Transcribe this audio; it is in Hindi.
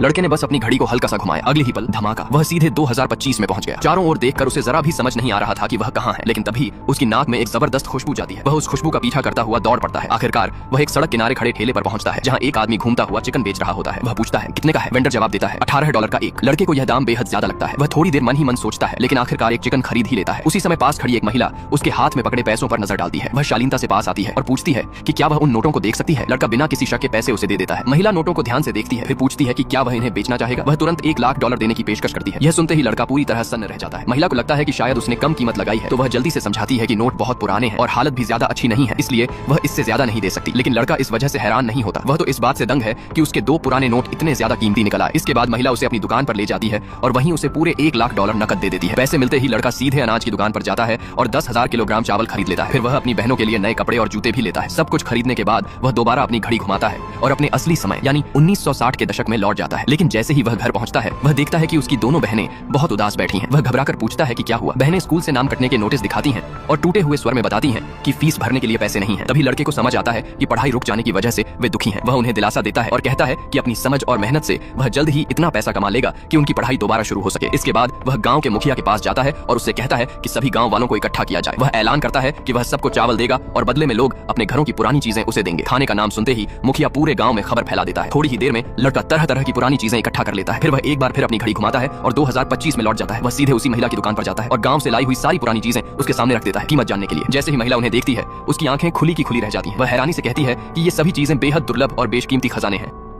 लड़के ने बस अपनी घड़ी को हल्का सा घुमाया, अगले ही पल धमाका, वह सीधे 2025 में पहुंच गया। चारों ओर देखकर उसे जरा भी समझ नहीं आ रहा था कि वह कहां है, लेकिन तभी उसकी नाक में एक जबरदस्त खुशबू जाती है। वह उस खुशबू का पीछा करता हुआ दौड़ पड़ता है। आखिरकार वह एक सड़क किनारे खड़े ठेले पर पहुंचता है, जहां एक आदमी घूमता हुआ चिकन बेच रहा होता है। वह पूछता है कितने का है? वेंडर जवाब देता है $18 का एक। लड़के को यह दाम बेहद ज्यादा लगता है। वह थोड़ी देर मन ही मन सोचता है, लेकिन आखिरकार एक चिकन खरीद ही लेता है। उसी समय पास खड़ी एक महिला उसके हाथ में पकड़े पैसों पर नजर डालती है। वह शालीनता से पास आती है और पूछती है कि क्या वह उन नोटों को देख सकती है। लड़का बिना किसी शक के पैसे उसे दे देता है। महिला नोटों को ध्यान से देखती है, फिर पूछती है कि क्या वह इन्हें बेचना चाहेगा। वह तुरंत $1 लाख देने की पेशकश करती है। यह सुनते ही लड़का पूरी तरह सन्न रह जाता है। महिला को लगता है कि शायद उसने कम कीमत लगाई है, तो वह जल्दी से समझाती है कि नोट बहुत पुराने हैं और हालत भी ज्यादा अच्छी नहीं है, इसलिए वह इससे ज्यादा नहीं दे सकती। लेकिन लड़का इस वजह से हैरान नहीं होता। वह तो इस बात से दंग है कि उसके 2 पुराने नोट इतने ज्यादा कीमती निकल आए। इसके बाद महिला उसे अपनी दुकान पर ले जाती है और वहीं उसे पूरे $1 लाख नकद दे देती है। पैसे मिलते ही लड़का सीधे अनाज की दुकान पर जाता है और 10,000 किलोग्राम चावल खरीद लेता है। फिर वह अपनी बहनों के लिए नए कपड़े और जूते भी लेता है। सब कुछ खरीदने के बाद वह दोबारा अपनी घड़ी घुमाता है और अपने असली समय यानी 1960 के दशक में लौट जाता है। लेकिन जैसे ही वह घर पहुंचता है, वह देखता है कि उसकी दोनों बहनें बहुत उदास बैठी हैं। वह घबराकर पूछता है कि क्या हुआ। बहनें स्कूल से नाम कटने के नोटिस दिखाती हैं और टूटे हुए स्वर में बताती हैं कि फीस भरने के लिए पैसे नहीं हैं। तभी लड़के को समझ आता है कि पढ़ाई रुक जाने की वजह से वे दुखी हैं। वह उन्हें दिलासा देता है और कहता है कि अपनी समझ और मेहनत से वह जल्द ही इतना पैसा कमा लेगा कि उनकी पढ़ाई दोबारा शुरू हो सके। इसके बाद वह गांव के मुखिया के पास जाता है और उससे कहता है कि सभी गांव वालों को इकट्ठा किया जाए। वह ऐलान करता है कि वह सबको चावल देगा और बदले में लोग अपने घरों की पुरानी चीजें उसे देंगे। थाने का नाम सुनते ही मुखिया पूरे गांव में खबर फैला देता है। थोड़ी ही देर में लड़का तरह तरह की पुरानी चीजें इकट्ठा कर लेता है। फिर वह एक बार फिर अपनी घड़ी घुमाता है और 2025 में लौट जाता है। वह सीधे उसी महिला की दुकान पर जाता है और गांव से लाई हुई सारी पुरानी चीजें उसके सामने रख देता है कीमत जानने के लिए। जैसे ही महिला उन्हें देखती है, उसकी आंखें खुली की खुली रह जाती हैं। वह हैरानी से कहती है कि ये सभी चीजें बेहद दुर्लभ और बेशकीमती खजाने हैं।